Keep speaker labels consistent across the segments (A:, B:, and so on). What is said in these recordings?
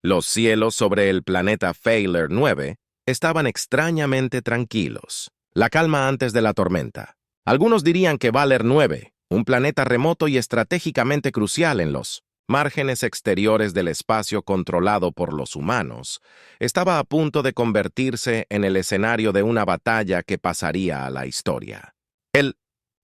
A: Los cielos sobre el planeta Failer 9 estaban extrañamente tranquilos. La calma antes de la tormenta. Algunos dirían que Valer 9, un planeta remoto y estratégicamente crucial en los márgenes exteriores del espacio controlado por los humanos, estaba a punto de convertirse en el escenario de una batalla que pasaría a la historia. El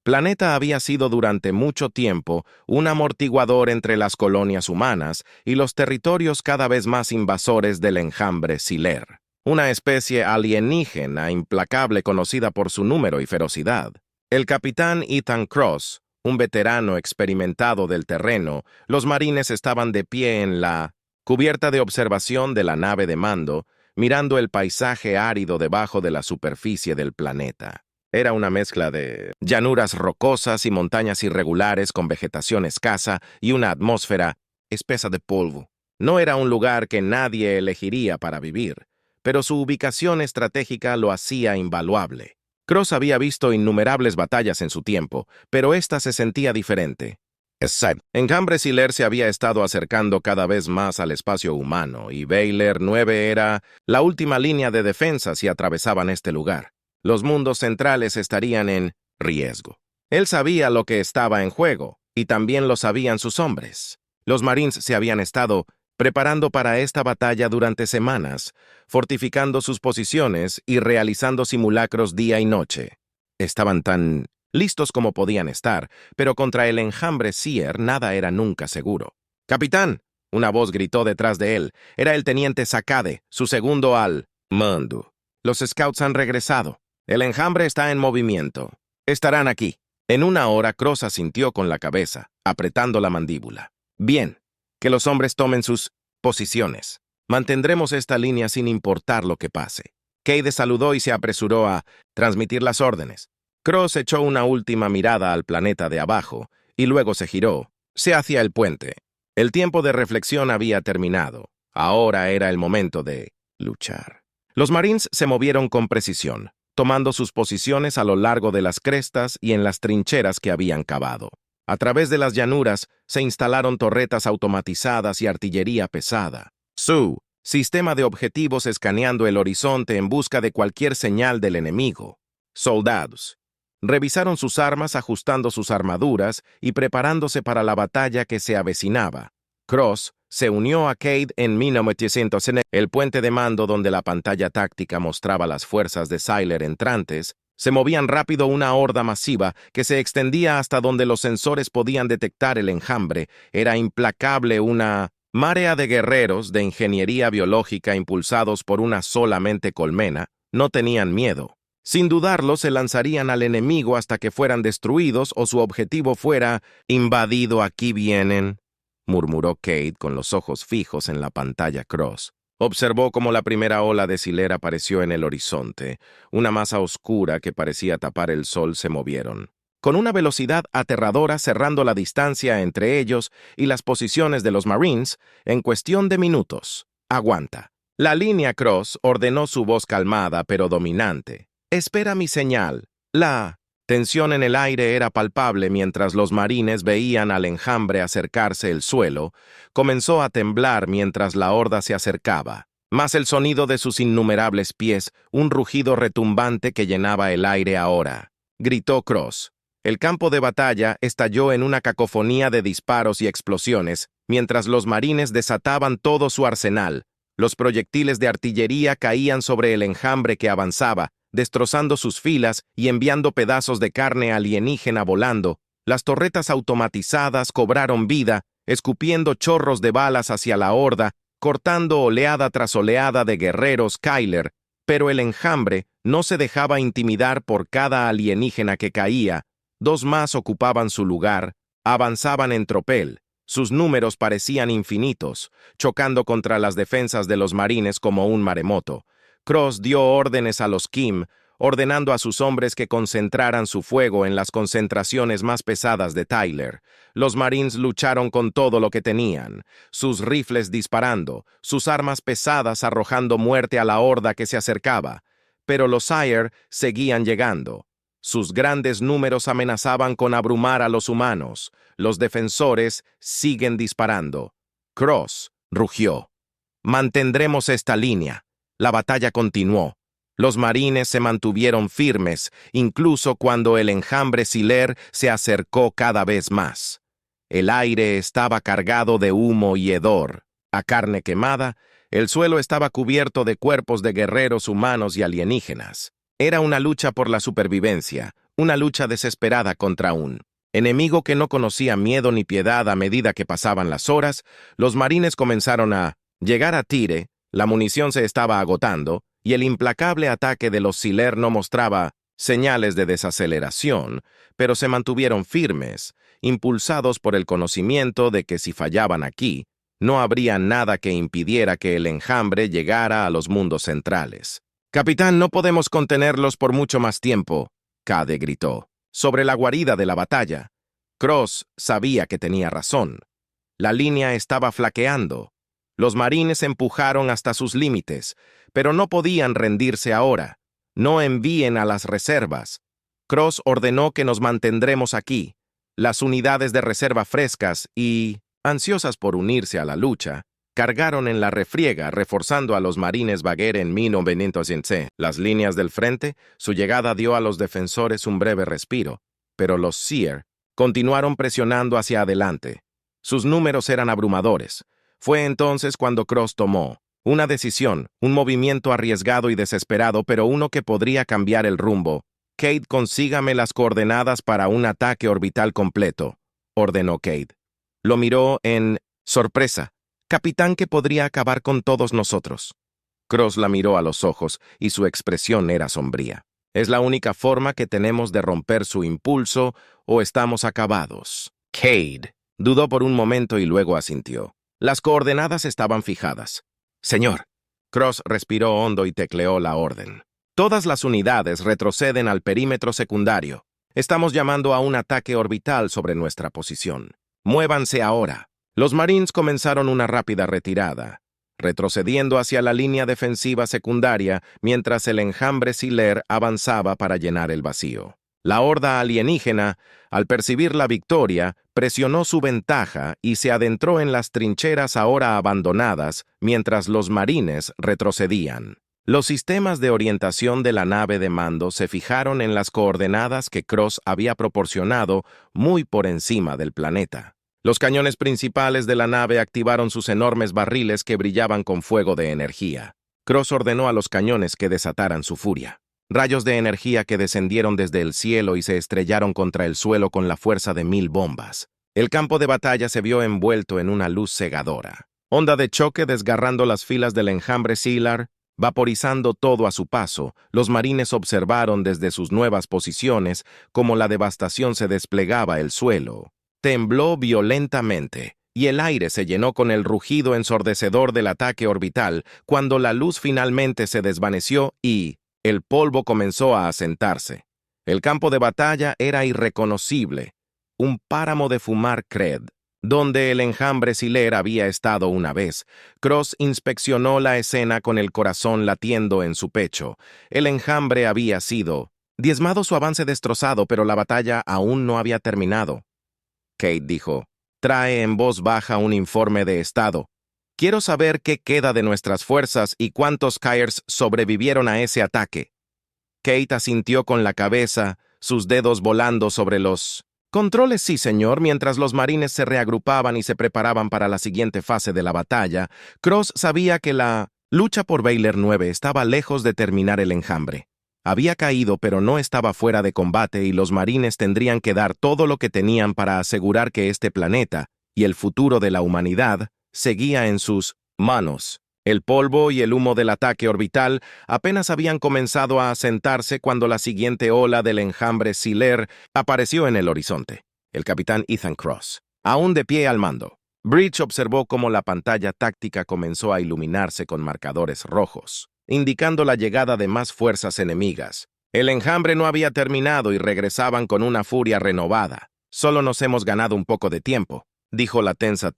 A: planeta había sido durante mucho tiempo un amortiguador entre las colonias humanas y los territorios cada vez más invasores del enjambre Siler, una especie alienígena implacable conocida por su número y ferocidad. El capitán Ethan Cross, un veterano experimentado del terreno, los marines estaban de pie en la cubierta de observación de la nave de mando, mirando el paisaje árido debajo de la superficie del planeta. Era una mezcla de llanuras rocosas y montañas irregulares con vegetación escasa y una atmósfera espesa de polvo. No era un lugar que nadie elegiría para vivir, pero su ubicación estratégica lo hacía invaluable. Cross había visto innumerables batallas en su tiempo, pero esta se sentía diferente. Enjambre Siler se había estado acercando cada vez más al espacio humano, y Valer 9 era la última línea de defensa si atravesaban este lugar. Los mundos centrales estarían en riesgo. Él sabía lo que estaba en juego, y también lo sabían sus hombres. Los Marines se habían estado preparando para esta batalla durante semanas, fortificando sus posiciones y realizando simulacros día y noche. Estaban tan listos como podían estar, pero contra el enjambre Seer nada era nunca seguro. «¡Capitán!», una voz gritó detrás de él. Era el teniente Sakade, su segundo al mando. «Los scouts han regresado. El enjambre está en movimiento. Estarán aquí». En una hora, Cross asintió con la cabeza, apretando la mandíbula. «Bien. Que los hombres tomen sus posiciones. Mantendremos esta línea sin importar lo que pase». Cade saludó y se apresuró a transmitir las órdenes. Cross echó una última mirada al planeta de abajo y luego se giró hacia el puente. El tiempo de reflexión había terminado. Ahora era el momento de luchar. Los Marines se movieron con precisión, tomando sus posiciones a lo largo de las crestas y en las trincheras que habían cavado. A través de las llanuras se instalaron torretas automatizadas y artillería pesada. Su sistema de objetivos escaneando el horizonte en busca de cualquier señal del enemigo. Soldados revisaron sus armas, ajustando sus armaduras y preparándose para la batalla que se avecinaba. Cross se unió a Cade en 1900 en el puente de mando donde la pantalla táctica mostraba las fuerzas de Siler entrantes. Se movían rápido una horda masiva que se extendía hasta donde los sensores podían detectar el enjambre. Era implacable, una marea de guerreros de ingeniería biológica impulsados por una sola mente colmena. No tenían miedo. Sin dudarlo, se lanzarían al enemigo hasta que fueran destruidos o su objetivo fuera invadido. «Aquí vienen», murmuró Cade con los ojos fijos en la pantalla Cross. Observó cómo la primera ola de Siler apareció en el horizonte. Una masa oscura que parecía tapar el sol se movieron, con una velocidad aterradora, cerrando la distancia entre ellos y las posiciones de los Marines en cuestión de minutos. «Aguanta». La línea Cross ordenó su voz calmada pero dominante. «Espera mi señal». La tensión en el aire era palpable mientras los marines veían al enjambre acercarse. El suelo comenzó a temblar mientras la horda se acercaba, más el sonido de sus innumerables pies, un rugido retumbante que llenaba el aire. «Ahora», gritó Cross. El campo de batalla estalló en una cacofonía de disparos y explosiones, mientras los marines desataban todo su arsenal. Los proyectiles de artillería caían sobre el enjambre que avanzaba, destrozando sus filas y enviando pedazos de carne alienígena volando. Las torretas automatizadas cobraron vida, escupiendo chorros de balas hacia la horda, cortando oleada tras oleada de guerreros Kyler, pero el enjambre no se dejaba intimidar por cada alienígena que caía. Dos más ocupaban su lugar, avanzaban en tropel. Sus números parecían infinitos, chocando contra las defensas de los marines como un maremoto. Cross dio órdenes a los Kim, ordenando a sus hombres que concentraran su fuego en las concentraciones más pesadas de Tyler. Los Marines lucharon con todo lo que tenían, sus rifles disparando, sus armas pesadas arrojando muerte a la horda que se acercaba. Pero los Sire seguían llegando. Sus grandes números amenazaban con abrumar a los humanos. Los defensores siguen disparando. Cross rugió. Mantendremos esta línea. La batalla continuó. Los marines se mantuvieron firmes, incluso cuando el enjambre Sealer se acercó cada vez más. El aire estaba cargado de humo y hedor. A carne quemada, el suelo estaba cubierto de cuerpos de guerreros humanos y alienígenas. Era una lucha por la supervivencia, una lucha desesperada contra un enemigo que no conocía miedo ni piedad. A medida que pasaban las horas, los marines comenzaron a llegar a Tire, la munición se estaba agotando, y el implacable ataque de los Sealer no mostraba señales de desaceleración, pero se mantuvieron firmes, impulsados por el conocimiento de que si fallaban aquí, no habría nada que impidiera que el enjambre llegara a los mundos centrales. «Capitán, no podemos contenerlos por mucho más tiempo», Cade gritó. Sobre la guarida de la batalla, Cross sabía que tenía razón. La línea estaba flaqueando. Los marines empujaron hasta sus límites, pero no podían rendirse ahora. «No envíen a las reservas». Cross ordenó que nos mantendremos aquí. Las unidades de reserva frescas y, ansiosas por unirse a la lucha, cargaron en la refriega, reforzando a los marines Bagheera en 1915. Las líneas del frente, su llegada dio a los defensores un breve respiro, pero los Seer continuaron presionando hacia adelante. Sus números eran abrumadores. Fue entonces cuando Cross tomó una decisión, un movimiento arriesgado y desesperado, pero uno que podría cambiar el rumbo. «Cade, consígame las coordenadas para un ataque orbital completo», ordenó Cade. Lo miró en sorpresa. «Capitán, que podría acabar con todos nosotros». Cross la miró a los ojos y su expresión era sombría. «Es la única forma que tenemos de romper su impulso o estamos acabados». Cade dudó por un momento y luego asintió. Las coordenadas estaban fijadas. «Señor». Cross respiró hondo y tecleó la orden. «Todas las unidades retroceden al perímetro secundario. Estamos llamando a un ataque orbital sobre nuestra posición. Muévanse ahora». Los Marines comenzaron una rápida retirada, retrocediendo hacia la línea defensiva secundaria mientras el enjambre Sealer avanzaba para llenar el vacío. La horda alienígena, al percibir la victoria, presionó su ventaja y se adentró en las trincheras ahora abandonadas mientras los marines retrocedían. Los sistemas de orientación de la nave de mando se fijaron en las coordenadas que Cross había proporcionado muy por encima del planeta. Los cañones principales de la nave activaron sus enormes barriles que brillaban con fuego de energía. Cross ordenó a los cañones que desataran su furia. Rayos de energía que descendieron desde el cielo y se estrellaron contra el suelo con la fuerza de 1000 bombas. El campo de batalla se vio envuelto en una luz cegadora. Onda de choque desgarrando las filas del enjambre Sealer, vaporizando todo a su paso. Los marines observaron desde sus nuevas posiciones cómo la devastación se desplegaba el suelo. Tembló violentamente, y el aire se llenó con el rugido ensordecedor del ataque orbital cuando la luz finalmente se desvaneció y el polvo comenzó a asentarse. El campo de batalla era irreconocible, un páramo de fumar Cred, donde el enjambre Sealer había estado una vez. Cross inspeccionó la escena con el corazón latiendo en su pecho. El enjambre había sido diezmado, su avance destrozado, pero la batalla aún no había terminado. Cade dijo, «Trae en voz baja un informe de estado. Quiero saber qué queda de nuestras fuerzas y cuántos Kyers sobrevivieron a ese ataque». Cade asintió con la cabeza, sus dedos volando sobre los controles. «Sí, señor». Mientras los marines se reagrupaban y se preparaban para la siguiente fase de la batalla, Cross sabía que la lucha por Baylor 9 estaba lejos de terminar. El enjambre había caído, pero no estaba fuera de combate y los marines tendrían que dar todo lo que tenían para asegurar que este planeta y el futuro de la humanidad seguía en sus manos. El polvo y el humo del ataque orbital apenas habían comenzado a asentarse cuando la siguiente ola del enjambre Sealer apareció en el horizonte. El capitán Ethan Cross, aún de pie al mando. Bridge observó cómo la pantalla táctica comenzó a iluminarse con marcadores rojos, indicando la llegada de más fuerzas enemigas. El enjambre no había terminado y regresaban con una furia renovada. «Solo nos hemos ganado un poco de tiempo», dijo la tensa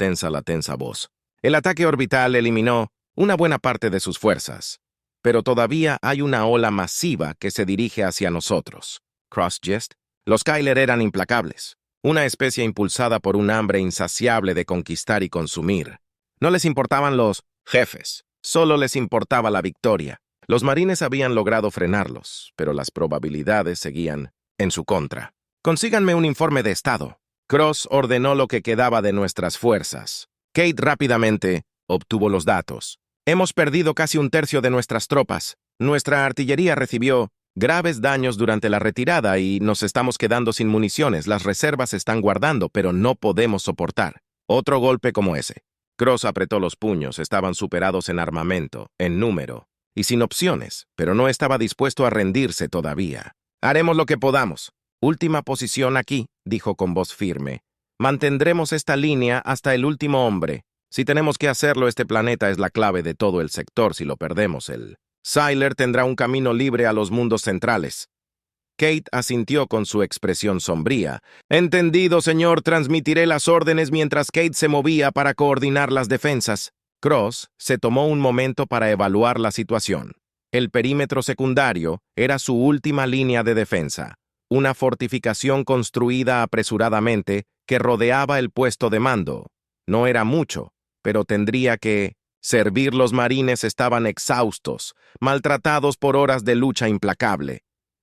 A: voz. «El ataque orbital eliminó una buena parte de sus fuerzas, pero todavía hay una ola masiva que se dirige hacia nosotros». Cross jest. Los Kyler eran implacables, una especie impulsada por un hambre insaciable de conquistar y consumir. No les importaban los jefes. Solo les importaba la victoria. Los marines habían logrado frenarlos, pero las probabilidades seguían en su contra. Consíganme un informe de estado. Cross ordenó lo que quedaba de nuestras fuerzas. Kate rápidamente obtuvo los datos. Hemos perdido casi un tercio de nuestras tropas. Nuestra artillería recibió graves daños durante la retirada y nos estamos quedando sin municiones. Las reservas se están guardando, pero no podemos soportar otro golpe como ese. Cross apretó los puños. Estaban superados en armamento, en número y sin opciones, pero no estaba dispuesto a rendirse todavía. Haremos lo que podamos. Última posición aquí, dijo con voz firme. Mantendremos esta línea hasta el último hombre. Si tenemos que hacerlo, este planeta es la clave de todo el sector. Si lo perdemos, el Sylar tendrá un camino libre a los mundos centrales. Kate asintió con su expresión sombría. Entendido, señor, transmitiré las órdenes mientras Kate se movía para coordinar las defensas. Cross se tomó un momento para evaluar la situación. El perímetro secundario era su última línea de defensa, una fortificación construida apresuradamente que rodeaba el puesto de mando. No era mucho, pero tendría que servir. Los marines estaban exhaustos, maltratados por horas de lucha implacable.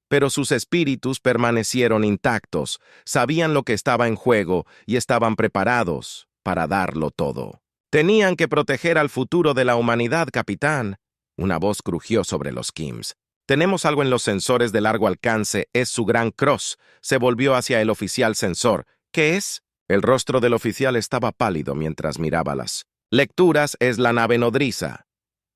A: Pero sus espíritus permanecieron intactos, sabían lo que estaba en juego y estaban preparados para darlo todo. Tenían que proteger al futuro de la humanidad, capitán. Una voz crujió sobre los Kims. Tenemos algo en los sensores de largo alcance. Es su gran Cross. Se volvió hacia el oficial sensor. ¿Qué es? El rostro del oficial estaba pálido mientras miraba las lecturas. Es la nave nodriza.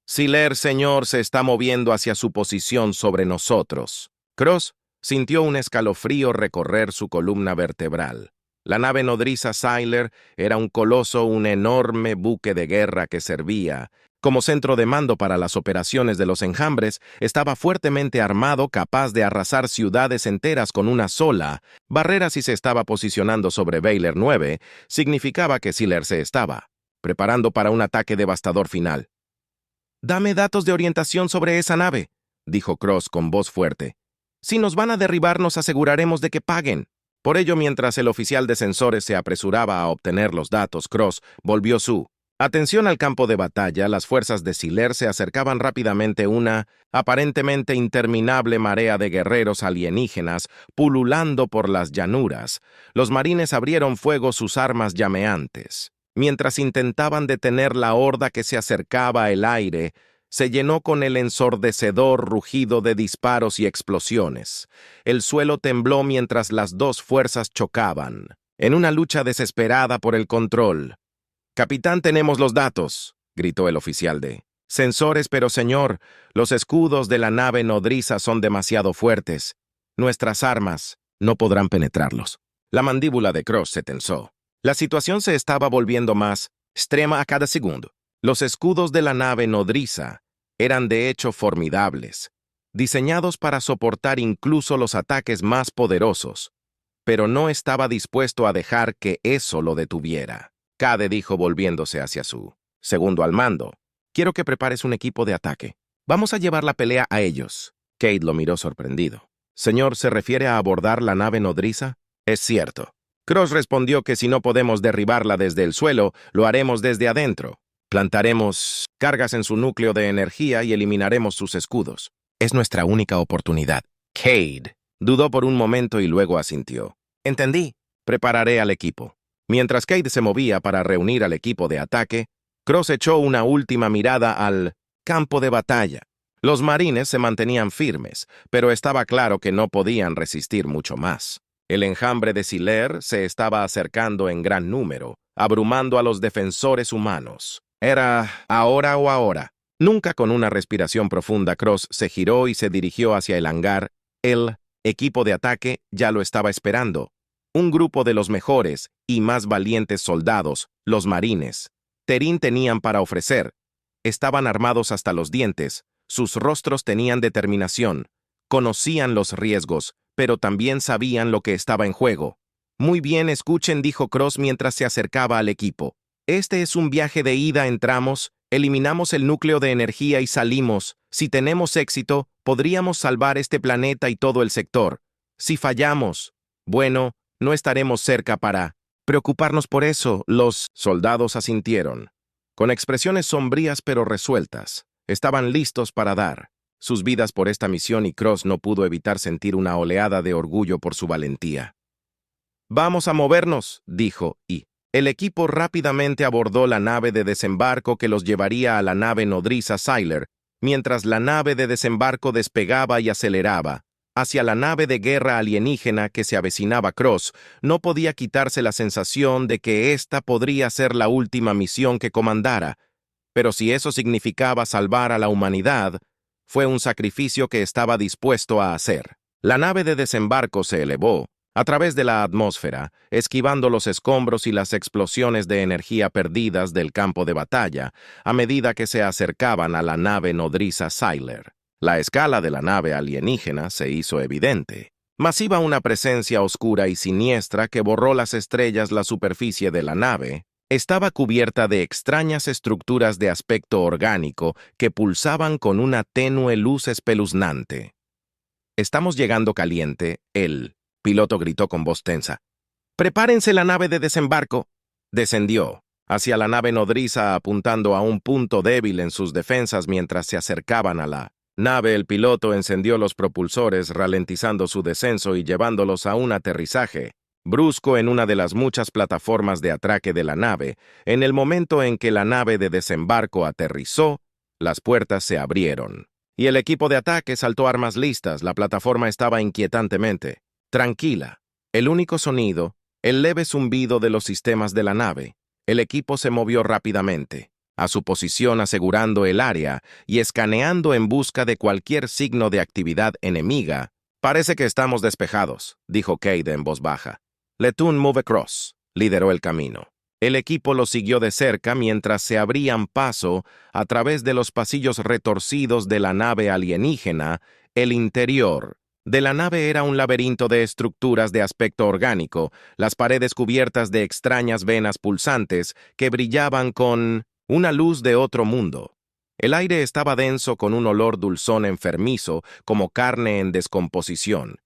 A: Sylar, señor, se está moviendo hacia su posición sobre nosotros. Cross sintió un escalofrío recorrer su columna vertebral. La nave nodriza Sylar era un coloso, un enorme buque de guerra que servía como centro de mando para las operaciones de los enjambres. Estaba fuertemente armado, capaz de arrasar ciudades enteras con una sola barrera. Si se estaba posicionando sobre Valer 9, significaba que Sylar se estaba preparando para un ataque devastador final. «Dame datos de orientación sobre esa nave», dijo Cross con voz fuerte. «Si nos van a derribar, nos aseguraremos de que paguen». Por ello, mientras el oficial de sensores se apresuraba a obtener los datos, Cross volvió su atención al campo de batalla. Las fuerzas de Sylar se acercaban rápidamente, una aparentemente interminable marea de guerreros alienígenas pululando por las llanuras. Los marines abrieron fuego sus armas llameantes. Mientras intentaban detener la horda que se acercaba, el aire se llenó con el ensordecedor rugido de disparos y explosiones. El suelo tembló mientras las dos fuerzas chocaban, en una lucha desesperada por el control. «Capitán, tenemos los datos», gritó el oficial de sensores, «pero señor, los escudos de la nave nodriza son demasiado fuertes. Nuestras armas no podrán penetrarlos». La mandíbula de Cross se tensó. La situación se estaba volviendo más extrema a cada segundo. Los escudos de la nave nodriza eran de hecho formidables, diseñados para soportar incluso los ataques más poderosos, pero no estaba dispuesto a dejar que eso lo detuviera. Cade dijo volviéndose hacia su segundo al mando. «Quiero que prepares un equipo de ataque. Vamos a llevar la pelea a ellos». Kate lo miró sorprendido. «Señor, ¿se refiere a abordar la nave nodriza?» «Es cierto». Cross respondió que si no podemos derribarla desde el suelo, lo haremos desde adentro. Plantaremos cargas en su núcleo de energía y eliminaremos sus escudos. Es nuestra única oportunidad. Cade dudó por un momento y luego asintió. Entendí. Prepararé al equipo. Mientras Cade se movía para reunir al equipo de ataque, Cross echó una última mirada al campo de batalla. Los marines se mantenían firmes, pero estaba claro que no podían resistir mucho más. El enjambre de Sylar se estaba acercando en gran número, abrumando a los defensores humanos. Era ahora o ahora. Nunca con una respiración profunda, Cross se giró y se dirigió hacia el hangar. El equipo de ataque ya lo estaba esperando. Un grupo de los mejores y más valientes soldados, los marines, Terín tenían para ofrecer. Estaban armados hasta los dientes, sus rostros tenían determinación, conocían los riesgos, pero también sabían lo que estaba en juego. «Muy bien, escuchen», dijo Cross mientras se acercaba al equipo. «Este es un viaje de ida. Entramos, eliminamos el núcleo de energía y salimos. Si tenemos éxito, podríamos salvar este planeta y todo el sector. Si fallamos, bueno, no estaremos cerca para preocuparnos por eso». Los soldados asintieron. con expresiones sombrías pero resueltas. Estaban listos para dar sus vidas por esta misión y Cross no pudo evitar sentir una oleada de orgullo por su valentía. «Vamos a movernos», dijo, y el equipo rápidamente abordó la nave de desembarco que los llevaría a la nave nodriza Sylar, mientras la nave de desembarco despegaba y aceleraba hacia la nave de guerra alienígena que se avecinaba. Cross no podía quitarse la sensación de que esta podría ser la última misión que comandara, pero si eso significaba salvar a la humanidad, fue un sacrificio que estaba dispuesto a hacer. La nave de desembarco se elevó a través de la atmósfera, esquivando los escombros y las explosiones de energía perdidas del campo de batalla a medida que se acercaban a la nave nodriza Sylar. La escala de la nave alienígena se hizo evidente. Masiva, una presencia oscura y siniestra que borró las estrellas. La superficie de la nave estaba cubierta de extrañas estructuras de aspecto orgánico que pulsaban con una tenue luz espeluznante. «Estamos llegando caliente», el piloto gritó con voz tensa. «¡Prepárense la nave de desembarco!». Descendió hacia la nave nodriza apuntando a un punto débil en sus defensas mientras se acercaban a la nave. El piloto encendió los propulsores, ralentizando su descenso y llevándolos a un aterrizaje brusco en una de las muchas plataformas de atraque de la nave. En el momento en que la nave de desembarco aterrizó, las puertas se abrieron y el equipo de ataque saltó armas listas. La plataforma estaba inquietantemente tranquila. El único sonido, el leve zumbido de los sistemas de la nave. El equipo se movió rápidamente a su posición, asegurando el área y escaneando en busca de cualquier signo de actividad enemiga. «Parece que estamos despejados», dijo Cade en voz baja. «Let us move across», lideró el camino. El equipo lo siguió de cerca mientras se abrían paso a través de los pasillos retorcidos de la nave alienígena. El interior de la nave era un laberinto de estructuras de aspecto orgánico, las paredes cubiertas de extrañas venas pulsantes que brillaban con una luz de otro mundo. El aire estaba denso con un olor dulzón enfermizo, como carne en descomposición,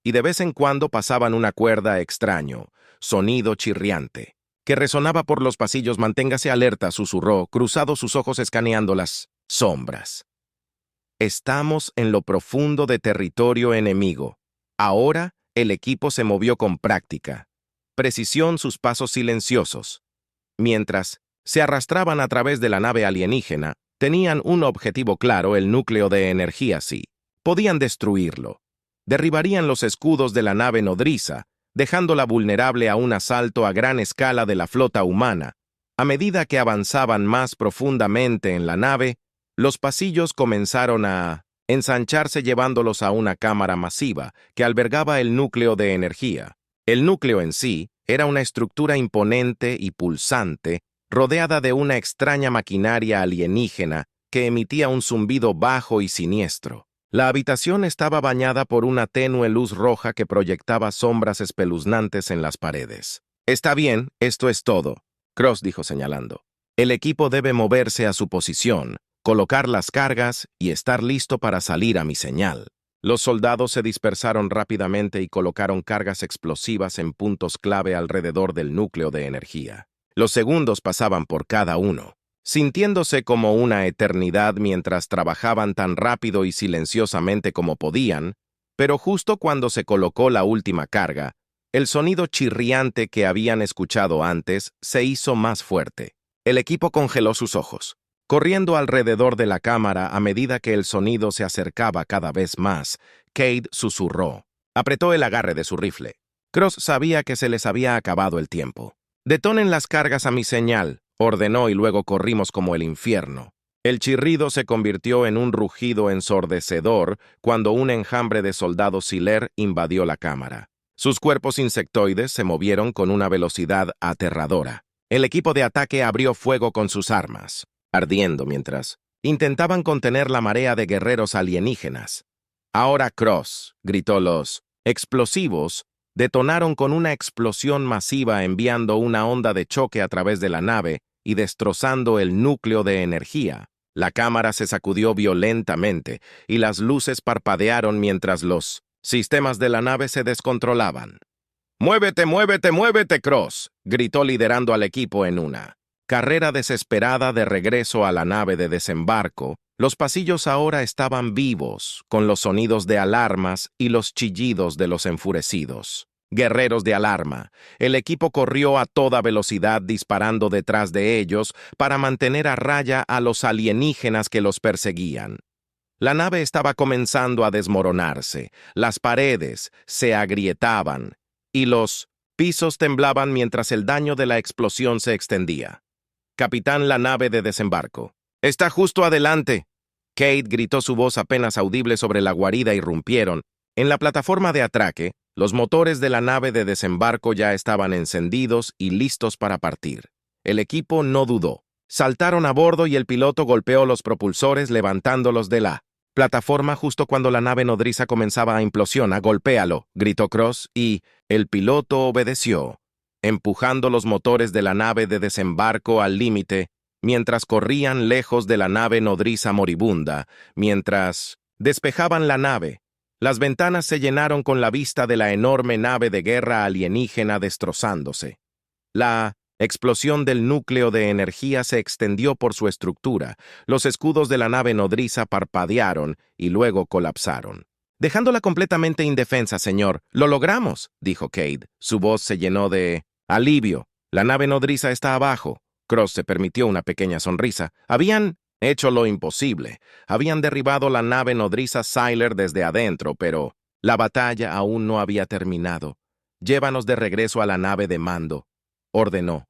A: y de vez en cuando pasaban una cuerda extraño, sonido chirriante, que resonaba por los pasillos. «Manténgase alerta», susurró, cruzado sus ojos escaneando las sombras. «Estamos en lo profundo de territorio enemigo». Ahora el equipo se movió con práctica precisión, sus pasos silenciosos. Mientras se arrastraban a través de la nave alienígena, tenían un objetivo claro: el núcleo de energía. Sí, podían destruirlo. Derribarían los escudos de la nave nodriza, dejándola vulnerable a un asalto a gran escala de la flota humana. A medida que avanzaban más profundamente en la nave, los pasillos comenzaron a ensancharse, llevándolos a una cámara masiva que albergaba el núcleo de energía. El núcleo en sí era una estructura imponente y pulsante, rodeada de una extraña maquinaria alienígena que emitía un zumbido bajo y siniestro. La habitación estaba bañada por una tenue luz roja que proyectaba sombras espeluznantes en las paredes. «Está bien, esto es todo», Cross dijo señalando. «El equipo debe moverse a su posición, colocar las cargas y estar listo para salir a mi señal». Los soldados se dispersaron rápidamente y colocaron cargas explosivas en puntos clave alrededor del núcleo de energía. Los segundos pasaban por cada uno, sintiéndose como una eternidad mientras trabajaban tan rápido y silenciosamente como podían, pero justo cuando se colocó la última carga, el sonido chirriante que habían escuchado antes se hizo más fuerte. El equipo congeló sus ojos, corriendo alrededor de la cámara a medida que el sonido se acercaba cada vez más. Cade susurró. Apretó el agarre de su rifle. Cross sabía que se les había acabado el tiempo. «Detonen las cargas a mi señal», ordenó, y luego corrimos como el infierno. El chirrido se convirtió en un rugido ensordecedor cuando un enjambre de soldados Sylar invadió la cámara. Sus cuerpos insectoides se movieron con una velocidad aterradora. El equipo de ataque abrió fuego con sus armas, ardiendo mientras intentaban contener la marea de guerreros alienígenas. «Ahora Cross», gritó. Los explosivos detonaron con una explosión masiva, enviando una onda de choque a través de la nave y destrozando el núcleo de energía. La cámara se sacudió violentamente y las luces parpadearon mientras los sistemas de la nave se descontrolaban. «¡Muévete, muévete, muévete, Cross!», gritó, liderando al equipo en una carrera desesperada de regreso a la nave de desembarco, los pasillos ahora estaban vivos, con los sonidos de alarmas y los chillidos de los enfurecidos. Guerreros de alarma. El equipo corrió a toda velocidad disparando detrás de ellos para mantener a raya a los alienígenas que los perseguían. La nave estaba comenzando a desmoronarse, las paredes se agrietaban y los pisos temblaban mientras el daño de la explosión se extendía. Capitán, la nave de desembarco. ¡Está justo adelante! Kate gritó, su voz apenas audible sobre la guarida irrumpieron. En la plataforma de atraque, los motores de la nave de desembarco ya estaban encendidos y listos para partir. El equipo no dudó. Saltaron a bordo y el piloto golpeó los propulsores levantándolos de la plataforma justo cuando la nave nodriza comenzaba a implosionar. «Golpéalo», gritó Cross, y el piloto obedeció, empujando los motores de la nave de desembarco al límite mientras corrían lejos de la nave nodriza moribunda, mientras despejaban la nave. Las ventanas se llenaron con la vista de la enorme nave de guerra alienígena destrozándose. La explosión del núcleo de energía se extendió por su estructura. Los escudos de la nave nodriza parpadearon y luego colapsaron. «Dejándola completamente indefensa, señor. Lo logramos», dijo Cade. Su voz se llenó de alivio. «La nave nodriza está abajo». Cross se permitió una pequeña sonrisa. Habían hecho lo imposible. Habían derribado la nave nodriza Siler desde adentro, pero la batalla aún no había terminado. «Llévanos de regreso a la nave de mando», ordenó.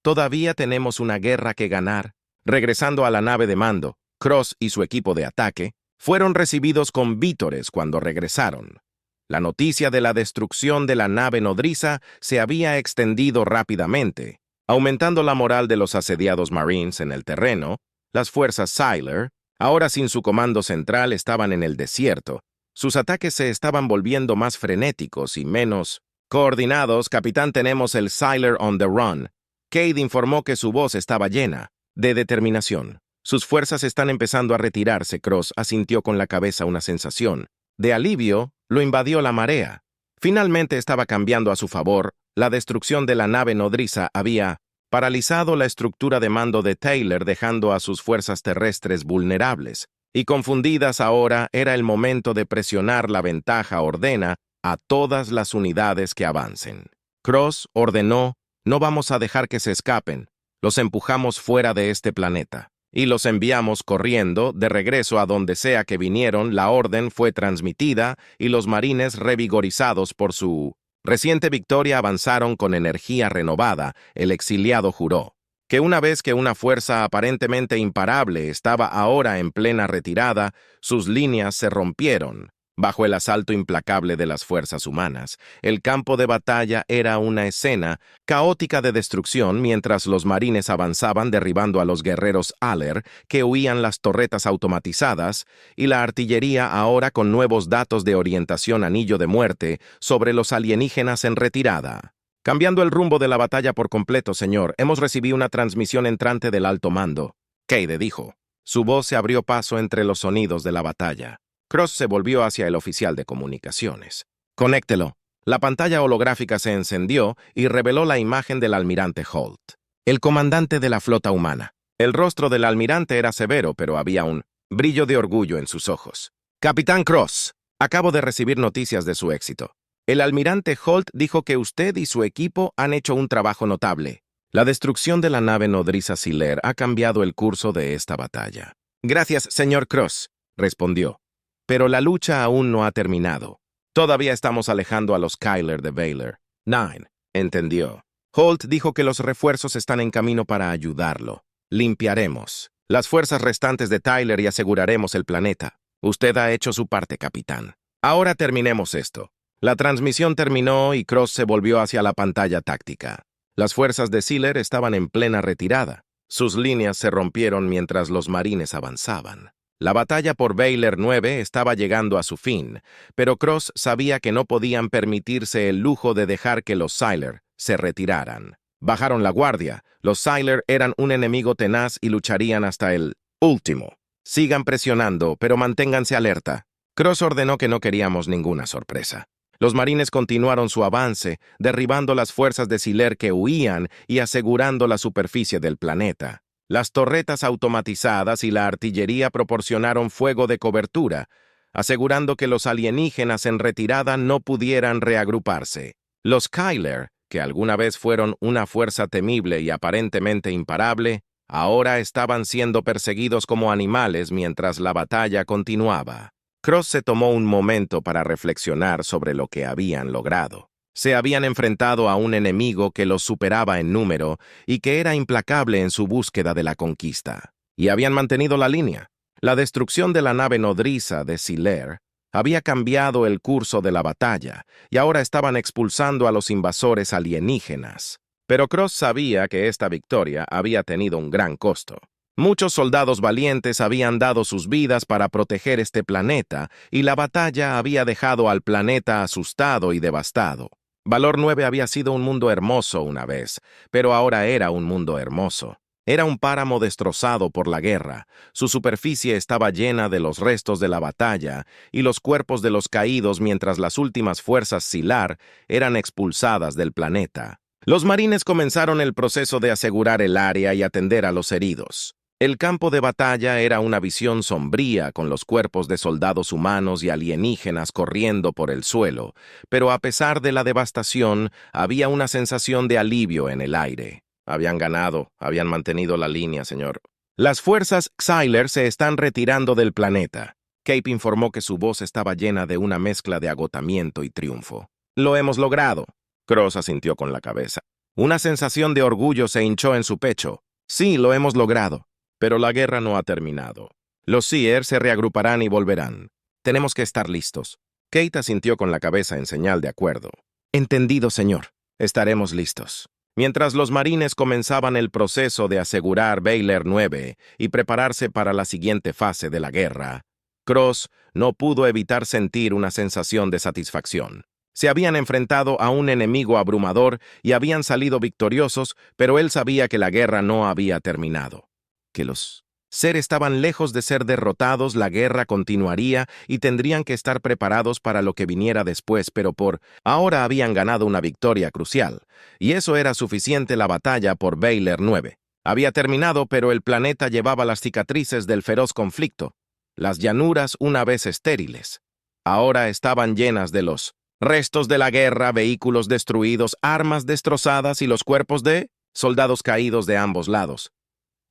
A: «Todavía tenemos una guerra que ganar». Regresando a la nave de mando, Cross y su equipo de ataque fueron recibidos con vítores cuando regresaron. La noticia de la destrucción de la nave nodriza se había extendido rápidamente, aumentando la moral de los asediados Marines en el terreno. Las fuerzas Siler, ahora sin su comando central, estaban en el desierto. Sus ataques se estaban volviendo más frenéticos y menos coordinados. «Capitán, tenemos el Siler on the run». Cade informó que su voz estaba llena de determinación. «Sus fuerzas están empezando a retirarse», Cross asintió con la cabeza. Una sensación de alivio lo invadió la marea. Finalmente estaba cambiando a su favor. La destrucción de la nave nodriza había paralizado la estructura de mando de Taylor, dejando a sus fuerzas terrestres vulnerables. Y confundidas ahora, era el momento de presionar la ventaja. «Ordena a todas las unidades que avancen». Cross ordenó: «No vamos a dejar que se escapen. Los empujamos fuera de este planeta y los enviamos corriendo de regreso a donde sea que vinieron». La orden fue transmitida y los marines, revigorizados por su reciente victoria, avanzaron con energía renovada. El exiliado juró que una vez que una fuerza aparentemente imparable estaba ahora en plena retirada, sus líneas se rompieron. Bajo el asalto implacable de las fuerzas humanas, el campo de batalla era una escena caótica de destrucción mientras los marines avanzaban derribando a los guerreros Aller que huían las torretas automatizadas y la artillería ahora con nuevos datos de orientación anillo de muerte sobre los alienígenas en retirada. «Cambiando el rumbo de la batalla por completo, señor. Hemos recibido una transmisión entrante del alto mando», Cade dijo. Su voz se abrió paso entre los sonidos de la batalla. Cross se volvió hacia el oficial de comunicaciones. «Conéctelo». La pantalla holográfica se encendió y reveló la imagen del almirante Holt, el comandante de la flota humana. El rostro del almirante era severo, pero había un brillo de orgullo en sus ojos. «Capitán Cross, acabo de recibir noticias de su éxito. El almirante Holt dijo que usted y su equipo han hecho un trabajo notable. La destrucción de la nave nodriza Siler ha cambiado el curso de esta batalla». «Gracias, señor Cross», respondió. «Pero la lucha aún no ha terminado. Todavía estamos alejando a los Kyler de Valor 9, ¿entendió? Holt dijo que los refuerzos están en camino para ayudarlo. Limpiaremos las fuerzas restantes de Tyler y aseguraremos el planeta. Usted ha hecho su parte, capitán. Ahora terminemos esto». La transmisión terminó y Cross se volvió hacia la pantalla táctica. Las fuerzas de Siler estaban en plena retirada. Sus líneas se rompieron mientras los marines avanzaban. La batalla por Valor 9 estaba llegando a su fin, pero Cross sabía que no podían permitirse el lujo de dejar que los Siler se retiraran. Bajaron la guardia. Los Siler eran un enemigo tenaz y lucharían hasta el último. «Sigan presionando, pero manténganse alerta». Cross ordenó que no queríamos ninguna sorpresa. Los marines continuaron su avance, derribando las fuerzas de Siler que huían y asegurando la superficie del planeta. Las torretas automatizadas y la artillería proporcionaron fuego de cobertura, asegurando que los alienígenas en retirada no pudieran reagruparse. Los Kyler, que alguna vez fueron una fuerza temible y aparentemente imparable, ahora estaban siendo perseguidos como animales mientras la batalla continuaba. Cross se tomó un momento para reflexionar sobre lo que habían logrado. Se habían enfrentado a un enemigo que los superaba en número y que era implacable en su búsqueda de la conquista. Y habían mantenido la línea. La destrucción de la nave nodriza de Siler había cambiado el curso de la batalla y ahora estaban expulsando a los invasores alienígenas. Pero Cross sabía que esta victoria había tenido un gran costo. Muchos soldados valientes habían dado sus vidas para proteger este planeta y la batalla había dejado al planeta asustado y devastado. Valor 9 había sido un mundo hermoso una vez, pero ahora era un mundo hermoso. Era un páramo destrozado por la guerra. Su superficie estaba llena de los restos de la batalla y los cuerpos de los caídos mientras las últimas fuerzas Silar eran expulsadas del planeta. Los marines comenzaron el proceso de asegurar el área y atender a los heridos. El campo de batalla era una visión sombría con los cuerpos de soldados humanos y alienígenas corriendo por el suelo, pero a pesar de la devastación, había una sensación de alivio en el aire. Habían ganado, habían mantenido la línea, señor. Las fuerzas Xyler se están retirando del planeta. Cape informó que su voz estaba llena de una mezcla de agotamiento y triunfo. Lo hemos logrado. Cross asintió con la cabeza. Una sensación de orgullo se hinchó en su pecho. Sí, lo hemos logrado. Pero la guerra no ha terminado. Los Seer se reagruparán y volverán. Tenemos que estar listos. Kate asintió con la cabeza en señal de acuerdo. Entendido, señor. Estaremos listos. Mientras los marines comenzaban el proceso de asegurar Baylor 9 y prepararse para la siguiente fase de la guerra, Cross no pudo evitar sentir una sensación de satisfacción. Se habían enfrentado a un enemigo abrumador y habían salido victoriosos, pero él sabía que la guerra no había terminado. Que los Ser estaban lejos de ser derrotados, la guerra continuaría y tendrían que estar preparados para lo que viniera después, pero por ahora habían ganado una victoria crucial, y eso era suficiente. La batalla por Baylor 9 había terminado, pero el planeta llevaba las cicatrices del feroz conflicto. Las llanuras, una vez estériles, ahora estaban llenas de los restos de la guerra, vehículos destruidos, armas destrozadas y los cuerpos de soldados caídos de ambos lados.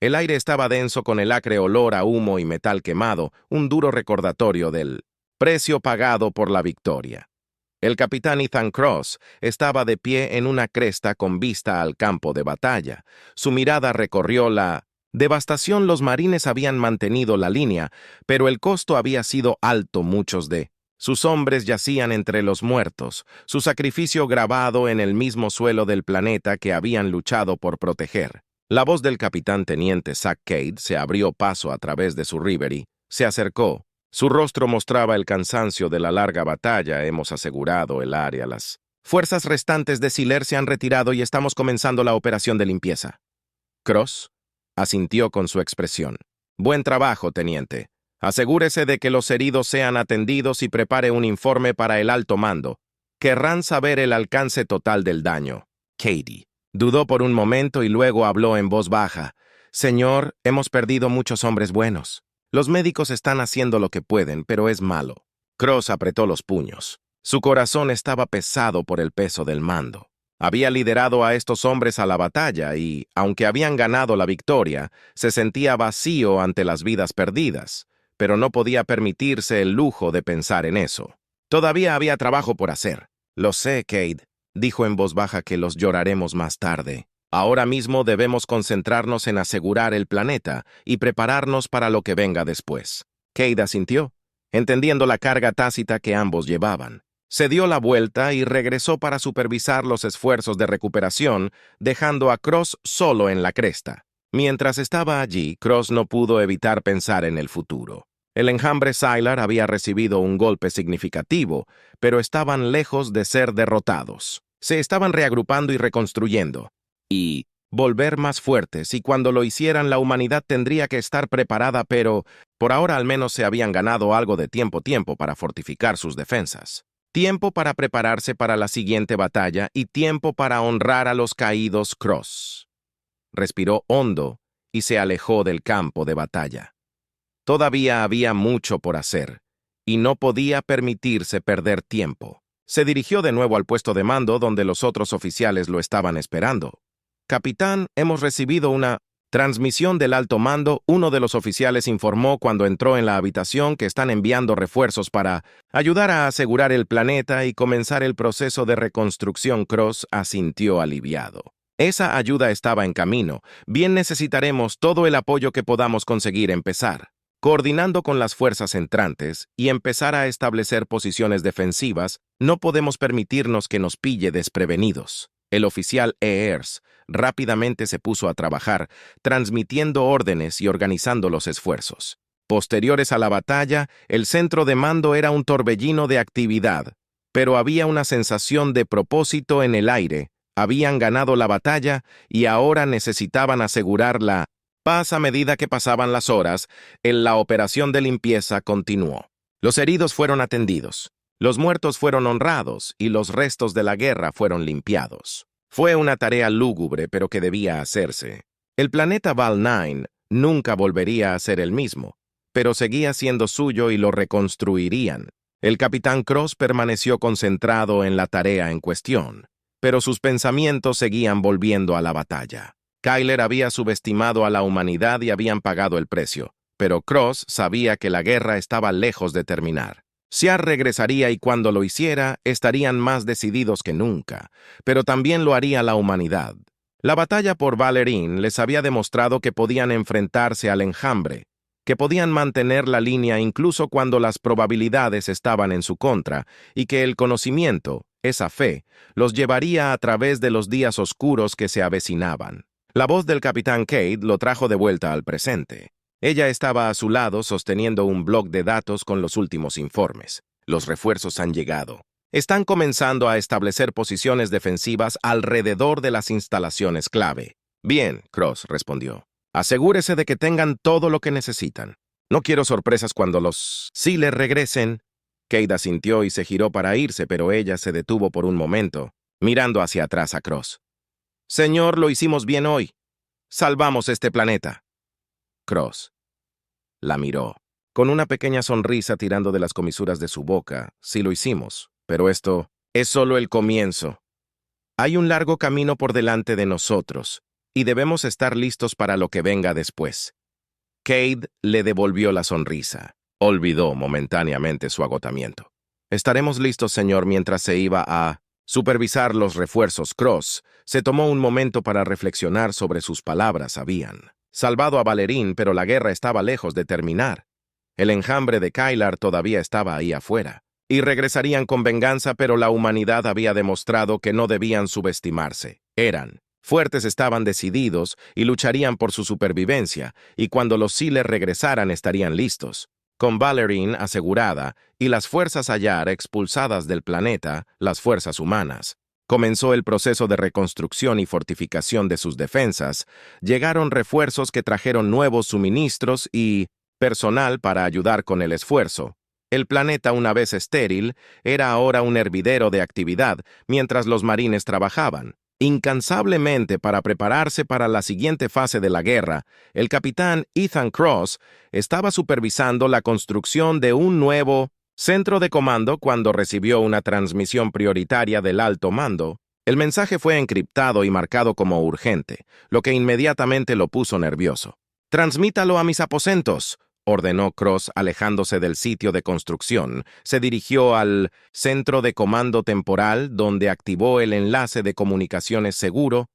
A: El aire estaba denso con el acre olor a humo y metal quemado, un duro recordatorio del precio pagado por la victoria. El capitán Ethan Cross estaba de pie en una cresta con vista al campo de batalla. Su mirada recorrió la devastación. Los marines habían mantenido la línea, pero el costo había sido alto. Muchos de sus hombres yacían entre los muertos, su sacrificio grabado en el mismo suelo del planeta que habían luchado por proteger. La voz del capitán teniente Zack Cade se abrió paso a través de su Reverie, se acercó. Su rostro mostraba el cansancio de la larga batalla. Hemos asegurado el área. Las fuerzas restantes de Siler se han retirado y estamos comenzando la operación de limpieza. Cross asintió con su expresión. Buen trabajo, teniente. Asegúrese de que los heridos sean atendidos y prepare un informe para el alto mando. Querrán saber el alcance total del daño. Cady dudó por un momento y luego habló en voz baja. Señor, hemos perdido muchos hombres buenos. Los médicos están haciendo lo que pueden, pero es malo. Cross apretó los puños. Su corazón estaba pesado por el peso del mando. Había liderado a estos hombres a la batalla y, aunque habían ganado la victoria, se sentía vacío ante las vidas perdidas, pero no podía permitirse el lujo de pensar en eso. Todavía había trabajo por hacer. Lo sé, Cade. Dijo en voz baja, que los lloraremos más tarde. Ahora mismo debemos concentrarnos en asegurar el planeta y prepararnos para lo que venga después. Cade asintió, entendiendo la carga tácita que ambos llevaban. Se dio la vuelta y regresó para supervisar los esfuerzos de recuperación, dejando a Cross solo en la cresta. Mientras estaba allí, Cross no pudo evitar pensar en el futuro. El enjambre Sylar había recibido un golpe significativo, pero estaban lejos de ser derrotados. Se estaban reagrupando y reconstruyendo. Y volver más fuertes, y cuando lo hicieran la humanidad tendría que estar preparada, pero por ahora al menos se habían ganado algo de tiempo para fortificar sus defensas. Tiempo para prepararse para la siguiente batalla y tiempo para honrar a los caídos Cross. Respiró hondo y se alejó del campo de batalla. Todavía había mucho por hacer, y no podía permitirse perder tiempo. Se dirigió de nuevo al puesto de mando donde los otros oficiales lo estaban esperando. «Capitán, hemos recibido una transmisión del alto mando». Uno de los oficiales informó cuando entró en la habitación que están enviando refuerzos para ayudar a asegurar el planeta y comenzar el proceso de reconstrucción. Cross asintió aliviado. Esa ayuda estaba en camino. Bien, necesitaremos todo el apoyo que podamos conseguir. Empezar coordinando con las fuerzas entrantes y empezar a establecer posiciones defensivas. No podemos permitirnos que nos pille desprevenidos. El oficial Eers rápidamente se puso a trabajar, transmitiendo órdenes y organizando los esfuerzos. Posteriores a la batalla, el centro de mando era un torbellino de actividad, pero había una sensación de propósito en el aire. Habían ganado la batalla y ahora necesitaban asegurar la paz. A medida que pasaban las horas, la operación de limpieza continuó. Los heridos fueron atendidos, los muertos fueron honrados y los restos de la guerra fueron limpiados. Fue una tarea lúgubre, pero que debía hacerse. El planeta Val-9 nunca volvería a ser el mismo, pero seguía siendo suyo y lo reconstruirían. El capitán Cross permaneció concentrado en la tarea en cuestión, pero sus pensamientos seguían volviendo a la batalla. Kyler había subestimado a la humanidad y habían pagado el precio, pero Cross sabía que la guerra estaba lejos de terminar. Siar regresaría y cuando lo hiciera, estarían más decididos que nunca, pero también lo haría la humanidad. La batalla por Valerian les había demostrado que podían enfrentarse al enjambre, que podían mantener la línea incluso cuando las probabilidades estaban en su contra, y que el conocimiento, esa fe, los llevaría a través de los días oscuros que se avecinaban. La voz del capitán Cade lo trajo de vuelta al presente. Ella estaba a su lado sosteniendo un bloc de datos con los últimos informes. Los refuerzos han llegado. Están comenzando a establecer posiciones defensivas alrededor de las instalaciones clave. Bien, Cross respondió. Asegúrese de que tengan todo lo que necesitan. No quiero sorpresas cuando los Sealer regresen. Cade asintió y se giró para irse, pero ella se detuvo por un momento, mirando hacia atrás a Cross. Señor, lo hicimos bien hoy. Salvamos este planeta. Cross la miró, con una pequeña sonrisa tirando de las comisuras de su boca. Sí lo hicimos, pero esto es solo el comienzo. Hay un largo camino por delante de nosotros, y debemos estar listos para lo que venga después. Cade le devolvió la sonrisa. Olvidó momentáneamente su agotamiento. Estaremos listos, señor. Mientras se iba a supervisar los refuerzos, Cross se tomó un momento para reflexionar sobre sus palabras. Habían salvado a Valerian, pero la guerra estaba lejos de terminar. El enjambre de Kyler todavía estaba ahí afuera, y regresarían con venganza, pero la humanidad había demostrado que no debían subestimarse. Eran fuertes, estaban decididos y lucharían por su supervivencia, y cuando los Sealer regresaran estarían listos. Con Valerian asegurada y las fuerzas Ayar expulsadas del planeta, las fuerzas humanas, comenzó el proceso de reconstrucción y fortificación de sus defensas. Llegaron refuerzos que trajeron nuevos suministros y personal para ayudar con el esfuerzo. El planeta, una vez estéril, era ahora un hervidero de actividad, mientras los marines trabajaban incansablemente para prepararse para la siguiente fase de la guerra. El capitán Ethan Cross estaba supervisando la construcción de un nuevo centro de comando cuando recibió una transmisión prioritaria del alto mando. El mensaje fue encriptado y marcado como urgente, lo que inmediatamente lo puso nervioso. «Transmítalo a mis aposentos», ordenó Cross, alejándose del sitio de construcción. Se dirigió al centro de comando temporal, donde activó el enlace de comunicaciones seguro.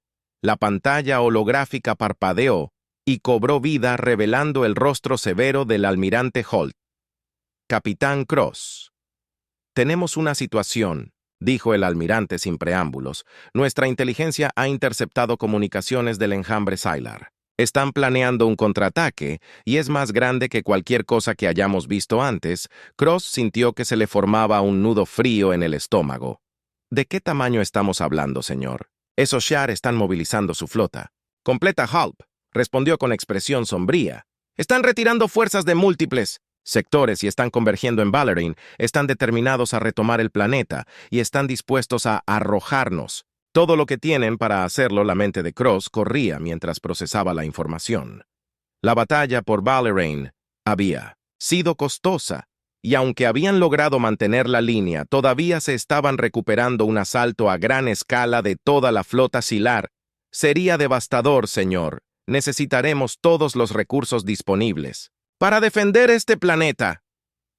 A: La pantalla holográfica parpadeó y cobró vida, revelando el rostro severo del almirante Holt. «Capitán Cross, tenemos una situación», dijo el almirante sin preámbulos. «Nuestra inteligencia ha interceptado comunicaciones del enjambre Sylar. Están planeando un contraataque y es más grande que cualquier cosa que hayamos visto antes». Cross sintió que se le formaba un nudo frío en el estómago. «¿De qué tamaño estamos hablando, señor?» «Esos Shi'ar están movilizando su flota». «Completa Hulk», respondió con expresión sombría. «Están retirando fuerzas de múltiples sectores y están convergiendo en Valerian, están determinados a retomar el planeta y están dispuestos a arrojarnos. Todo lo que tienen para hacerlo. La mente de Cross corría mientras procesaba la información. La batalla por Valerian había sido costosa, y aunque habían logrado mantener la línea, todavía se estaban recuperando un asalto a gran escala de toda la flota Silar. Sería devastador, señor. Necesitaremos todos los recursos disponibles para defender este planeta,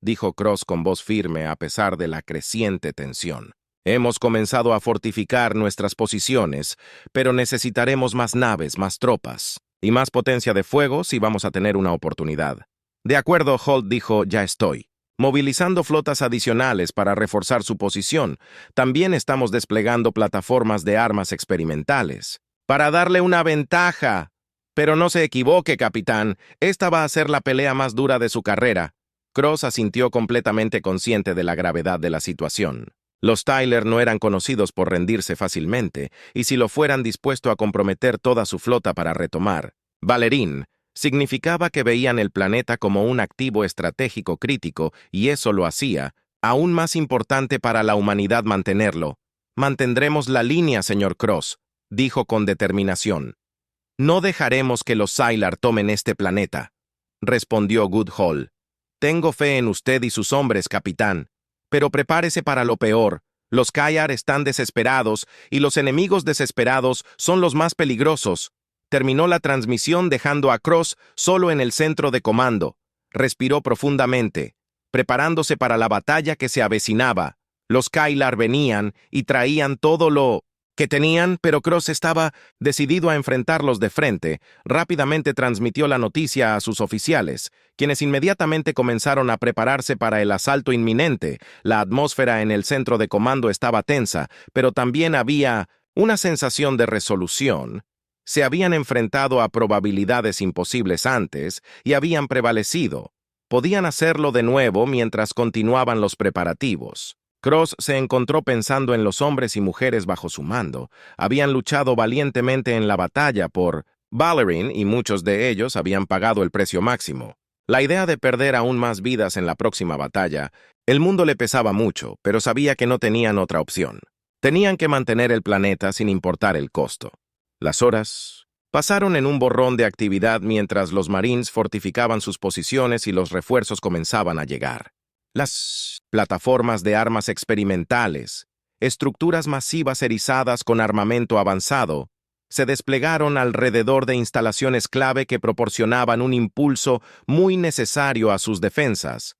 A: dijo Cross con voz firme a pesar de la creciente tensión. Hemos comenzado a fortificar nuestras posiciones, pero necesitaremos más naves, más tropas y más potencia de fuego si vamos a tener una oportunidad. De acuerdo, Holt dijo, ya estoy movilizando flotas adicionales para reforzar su posición. También estamos desplegando plataformas de armas experimentales para darle una ventaja. Pero no se equivoque, capitán. Esta va a ser la pelea más dura de su carrera. Cross asintió completamente consciente de la gravedad de la situación. Los Tyler no eran conocidos por rendirse fácilmente, y si lo fueran dispuesto a comprometer toda su flota para retomar Valerian, significaba que veían el planeta como un activo estratégico crítico, y eso lo hacía aún más importante para la humanidad mantenerlo. Mantendremos la línea, señor Cross, dijo con determinación. No dejaremos que los Sylar tomen este planeta, respondió Goodhall. Tengo fe en usted y sus hombres, capitán, pero prepárese para lo peor. Los Kayar están desesperados y los enemigos desesperados son los más peligrosos. Terminó la transmisión dejando a Cross solo en el centro de comando. Respiró profundamente, preparándose para la batalla que se avecinaba. Los Kaylar venían y traían todo lo que tenían, pero Cross estaba decidido a enfrentarlos de frente. Rápidamente transmitió la noticia a sus oficiales, quienes inmediatamente comenzaron a prepararse para el asalto inminente. La atmósfera en el centro de comando estaba tensa, pero también había una sensación de resolución. Se habían enfrentado a probabilidades imposibles antes y habían prevalecido. Podían hacerlo de nuevo mientras continuaban los preparativos. Cross se encontró pensando en los hombres y mujeres bajo su mando. Habían luchado valientemente en la batalla por Valerian y muchos de ellos habían pagado el precio máximo. La idea de perder aún más vidas en la próxima batalla, el mundo le pesaba mucho, pero sabía que no tenían otra opción. Tenían que mantener el planeta sin importar el costo. Las horas pasaron en un borrón de actividad mientras los Marines fortificaban sus posiciones y los refuerzos comenzaban a llegar. Las plataformas de armas experimentales, estructuras masivas erizadas con armamento avanzado, se desplegaron alrededor de instalaciones clave que proporcionaban un impulso muy necesario a sus defensas.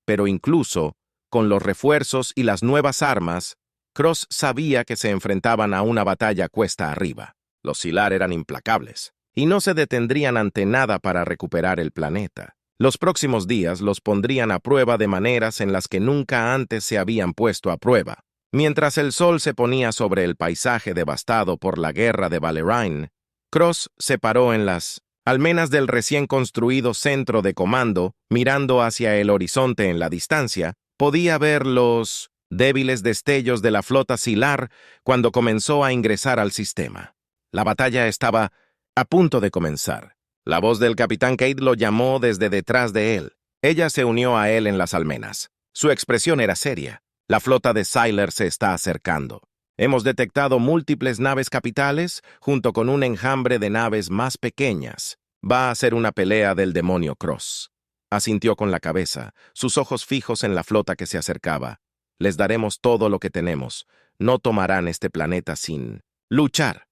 A: Pero incluso, con los refuerzos y las nuevas armas, Cross sabía que se enfrentaban a una batalla cuesta arriba. Los Silar eran implacables, y no se detendrían ante nada para recuperar el planeta. Los próximos días los pondrían a prueba de maneras en las que nunca antes se habían puesto a prueba. Mientras el sol se ponía sobre el paisaje devastado por la guerra de Valerian, Cross se paró en las almenas del recién construido centro de comando, mirando hacia el horizonte en la distancia. Podía ver los débiles destellos de la flota Silar cuando comenzó a ingresar al sistema. La batalla estaba a punto de comenzar. La voz del capitán Cade lo llamó desde detrás de él. Ella se unió a él en las almenas. Su expresión era seria. La flota de Sylar se está acercando. Hemos detectado múltiples naves capitales junto con un enjambre de naves más pequeñas. Va a ser una pelea del demonio Cross. Asintió con la cabeza, sus ojos fijos en la flota que se acercaba. Les daremos todo lo que tenemos. No tomarán este planeta sin luchar.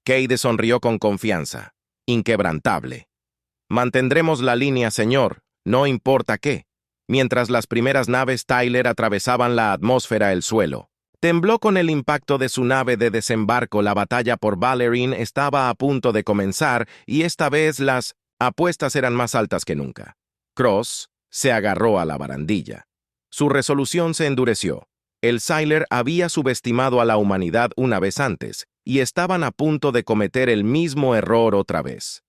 A: Cade sonrió con confianza. Inquebrantable. Mantendremos la línea, señor, no importa qué. Mientras las primeras naves Tyler atravesaban la atmósfera, el suelo tembló con el impacto de su nave de desembarco. La batalla por Valerian estaba a punto de comenzar y esta vez las apuestas eran más altas que nunca. Cross se agarró a la barandilla. Su resolución se endureció. El Sylar había subestimado a la humanidad una vez antes y estaban a punto de cometer el mismo error otra vez.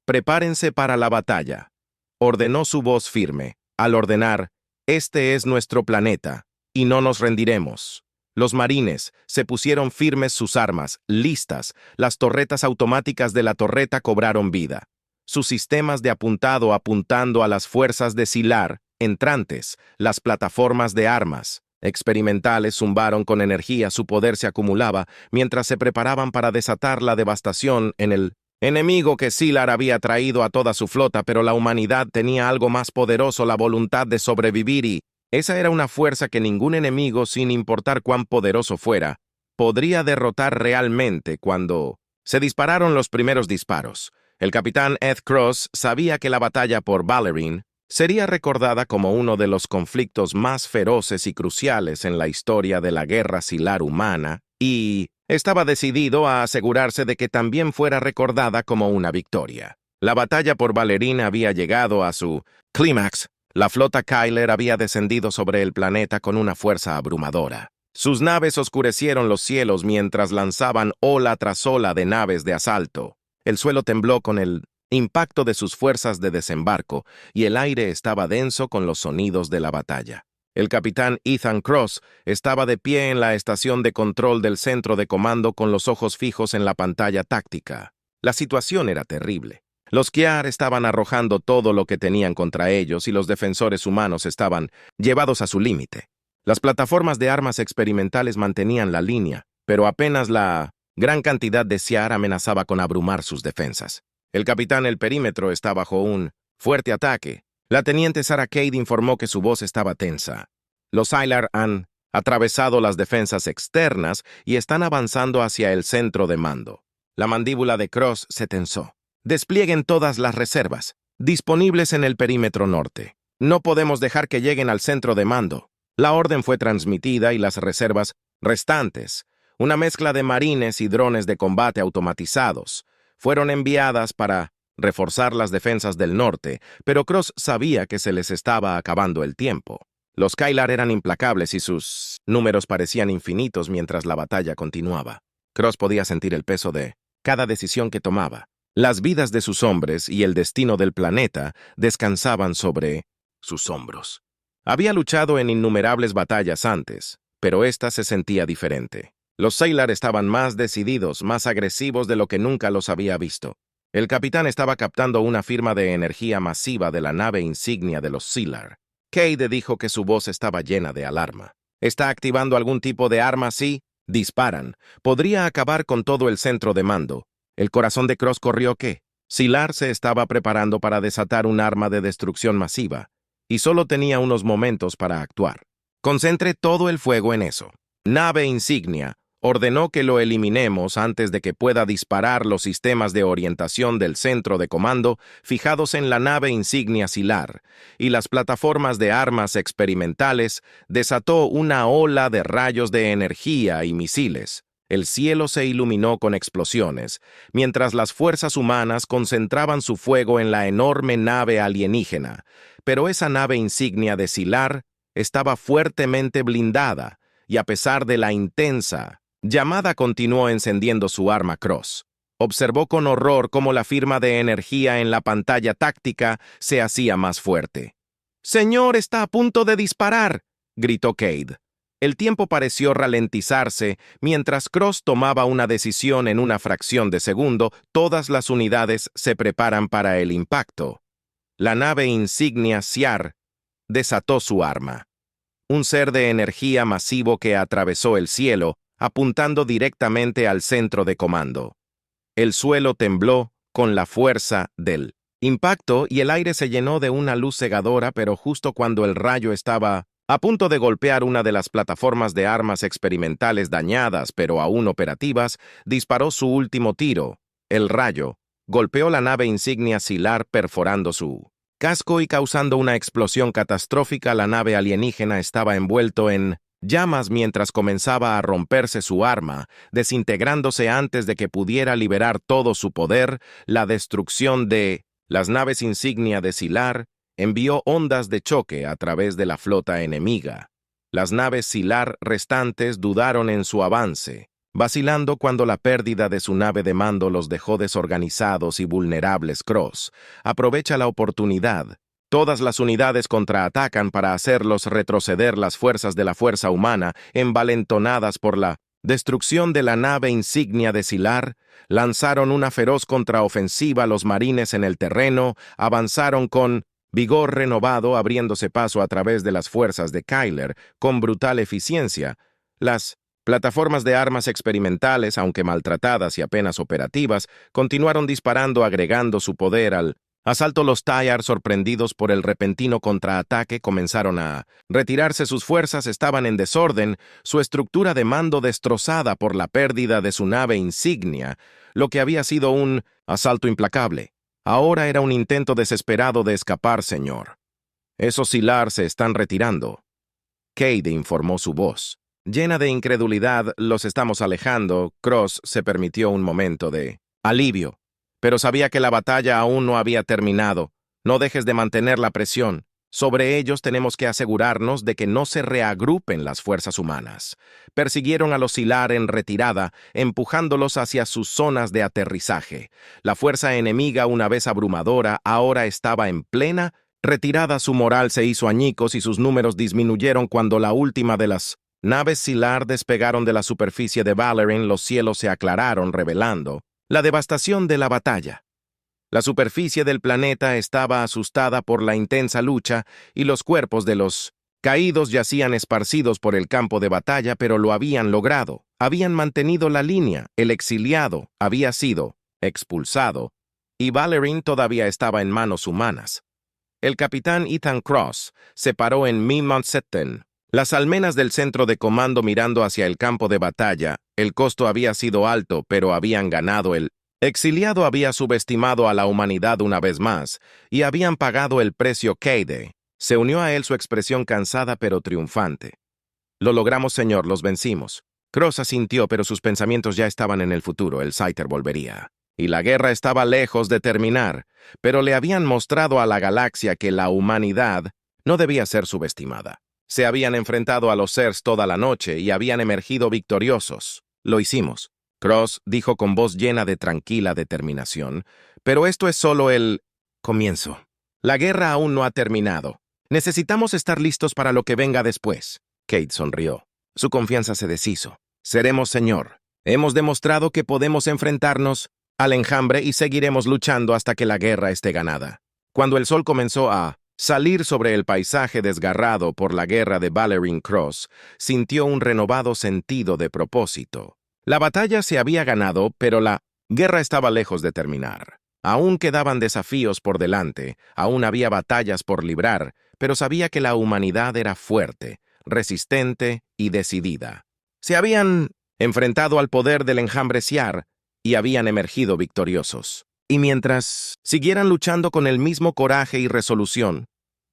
A: Prepárense para la batalla, ordenó su voz firme. Al ordenar, este es nuestro planeta, y no nos rendiremos. Los marines se pusieron firmes sus armas, listas. Las torretas automáticas de la torreta cobraron vida. sus sistemas de apuntando a las fuerzas de Sylar, entrantes, las plataformas de armas experimentales zumbaron con energía, su poder se acumulaba mientras se preparaban para desatar la devastación en el enemigo que Sylar había traído a toda su flota, pero la humanidad tenía algo más poderoso, la voluntad de sobrevivir, y esa era una fuerza que ningún enemigo, sin importar cuán poderoso fuera, podría derrotar realmente. Cuando se dispararon los primeros disparos, el capitán Ed Cross sabía que la batalla por Valérien sería recordada como uno de los conflictos más feroces y cruciales en la historia de la guerra Sylar humana, y estaba decidido a asegurarse de que también fuera recordada como una victoria. La batalla por Valérien había llegado a su clímax. La flota Kyler había descendido sobre el planeta con una fuerza abrumadora. Sus naves oscurecieron los cielos mientras lanzaban ola tras ola de naves de asalto. El suelo tembló con el impacto de sus fuerzas de desembarco, y el aire estaba denso con los sonidos de la batalla. El capitán Ethan Cross estaba de pie en la estación de control del centro de comando con los ojos fijos en la pantalla táctica. La situación era terrible. Los Kiar estaban arrojando todo lo que tenían contra ellos y los defensores humanos estaban llevados a su límite. Las plataformas de armas experimentales mantenían la línea, pero apenas la gran cantidad de Syar amenazaba con abrumar sus defensas. El perímetro está bajo un fuerte ataque. La teniente Sarah Cade informó que su voz estaba tensa. Los Sylar han atravesado las defensas externas y están avanzando hacia el centro de mando. La mandíbula de Cross se tensó. Desplieguen todas las reservas disponibles en el perímetro norte. No podemos dejar que lleguen al centro de mando. La orden fue transmitida y las reservas restantes, una mezcla de marines y drones de combate automatizados, fueron enviadas para reforzar las defensas del norte, pero Cross sabía que se les estaba acabando el tiempo. Los Kylar eran implacables y sus números parecían infinitos mientras la batalla continuaba. Cross podía sentir el peso de cada decisión que tomaba. Las vidas de sus hombres y el destino del planeta descansaban sobre sus hombros. Había luchado en innumerables batallas antes, pero esta se sentía diferente. Los Sylar estaban más decididos, más agresivos de lo que nunca los había visto. El capitán estaba captando una firma de energía masiva de la nave insignia de los Sylar. Cade dijo que su voz estaba llena de alarma. ¿Está activando algún tipo de arma? Sí. Disparan. Podría acabar con todo el centro de mando. El corazón de Cross corrió que Sylar se estaba preparando para desatar un arma de destrucción masiva, y solo tenía unos momentos para actuar. Concentre todo el fuego en eso. Nave insignia. Ordenó que lo eliminemos antes de que pueda disparar los sistemas de orientación del centro de comando fijados en la nave insignia Sylar, y las plataformas de armas experimentales. Desató una ola de rayos de energía y misiles. El cielo se iluminó con explosiones, mientras las fuerzas humanas concentraban su fuego en la enorme nave alienígena, pero esa nave insignia de Sylar estaba fuertemente blindada, y a pesar de la intensa llamada continuó encendiendo su arma. Cross observó con horror cómo la firma de energía en la pantalla táctica se hacía más fuerte. «¡Señor, está a punto de disparar!», gritó Cade. El tiempo pareció ralentizarse mientras Cross tomaba una decisión en una fracción de segundo. Todas las unidades se preparan para el impacto. La nave insignia Syar desató su arma. Un ser de energía masivo que atravesó el cielo, apuntando directamente al centro de comando. El suelo tembló con la fuerza del impacto y el aire se llenó de una luz cegadora, pero justo cuando el rayo estaba a punto de golpear una de las plataformas de armas experimentales dañadas pero aún operativas, disparó su último tiro. El rayo golpeó la nave insignia Sylar perforando su casco y causando una explosión catastrófica. La nave alienígena estaba envuelto en llamas mientras comenzaba a romperse su arma, desintegrándose antes de que pudiera liberar todo su poder. La destrucción de las naves insignia de Sylar envió ondas de choque a través de la flota enemiga. Las naves Sylar restantes dudaron en su avance, vacilando cuando la pérdida de su nave de mando los dejó desorganizados y vulnerables. Cross aprovecha la oportunidad. Todas las unidades contraatacan para hacerlos retroceder. Las fuerzas de la fuerza humana, envalentonadas por la destrucción de la nave insignia de Sylar, lanzaron una feroz contraofensiva los marines en el terreno, avanzaron con vigor renovado, abriéndose paso a través de las fuerzas de Kyler, con brutal eficiencia. Las plataformas de armas experimentales, aunque maltratadas y apenas operativas, continuaron disparando, agregando su poder al asalto. Los Tayar, sorprendidos por el repentino contraataque, comenzaron a retirarse. Sus fuerzas estaban en desorden, su estructura de mando destrozada por la pérdida de su nave insignia. Lo que había sido un asalto implacable, ahora era un intento desesperado de escapar, señor. Esos Sylar se están retirando. Cade informó su voz llena de incredulidad. Los estamos alejando. Cross se permitió un momento de alivio, pero sabía que la batalla aún no había terminado. No dejes de mantener la presión. Sobre ellos tenemos que asegurarnos de que no se reagrupen las fuerzas humanas. Persiguieron a los Sylar en retirada, empujándolos hacia sus zonas de aterrizaje. La fuerza enemiga, una vez abrumadora, ahora estaba en plena retirada. Su moral se hizo añicos y sus números disminuyeron cuando la última de las naves Sylar despegaron de la superficie de Valerin. Los cielos se aclararon, revelando la devastación de la batalla. La superficie del planeta estaba asustada por la intensa lucha y los cuerpos de los caídos yacían esparcidos por el campo de batalla, pero lo habían logrado. Habían mantenido la línea. El exiliado había sido expulsado y Valerin todavía estaba en manos humanas. El capitán Ethan Cross se paró en Mimont-Setten, las almenas del centro de comando, mirando hacia el campo de batalla. El costo había sido alto, pero habían ganado. El exiliado había subestimado a la humanidad una vez más, y habían pagado el precio. Cade se unió a él, su expresión cansada pero triunfante. Lo logramos, señor, los vencimos. Cross asintió, pero sus pensamientos ya estaban en el futuro. El Scyther volvería, y la guerra estaba lejos de terminar, pero le habían mostrado a la galaxia que la humanidad no debía ser subestimada. Se habían enfrentado a los Zergs toda la noche y habían emergido victoriosos. Lo hicimos, Cross dijo con voz llena de tranquila determinación, pero esto es solo el comienzo. La guerra aún no ha terminado. Necesitamos estar listos para lo que venga después. Cade sonrió. Su confianza se deshizo. Seremos, señor. Hemos demostrado que podemos enfrentarnos al enjambre y seguiremos luchando hasta que la guerra esté ganada. Cuando el sol comenzó a salir sobre el paisaje desgarrado por la guerra de Valerin, Cross sintió un renovado sentido de propósito. La batalla se había ganado, pero la guerra estaba lejos de terminar. Aún quedaban desafíos por delante, aún había batallas por librar, pero sabía que la humanidad era fuerte, resistente y decidida. Se habían enfrentado al poder del enjambre Syar y habían emergido victoriosos. Y mientras siguieran luchando con el mismo coraje y resolución,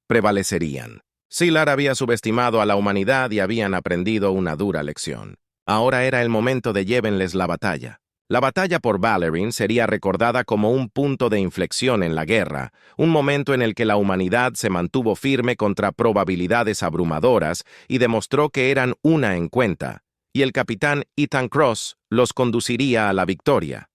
A: prevalecerían. Sylar había subestimado a la humanidad y habían aprendido una dura lección. Ahora era el momento de llévenles la batalla. La batalla por Valerin sería recordada como un punto de inflexión en la guerra, un momento en el que la humanidad se mantuvo firme contra probabilidades abrumadoras y demostró que eran una en cuenta, y el capitán Ethan Cross los conduciría a la victoria.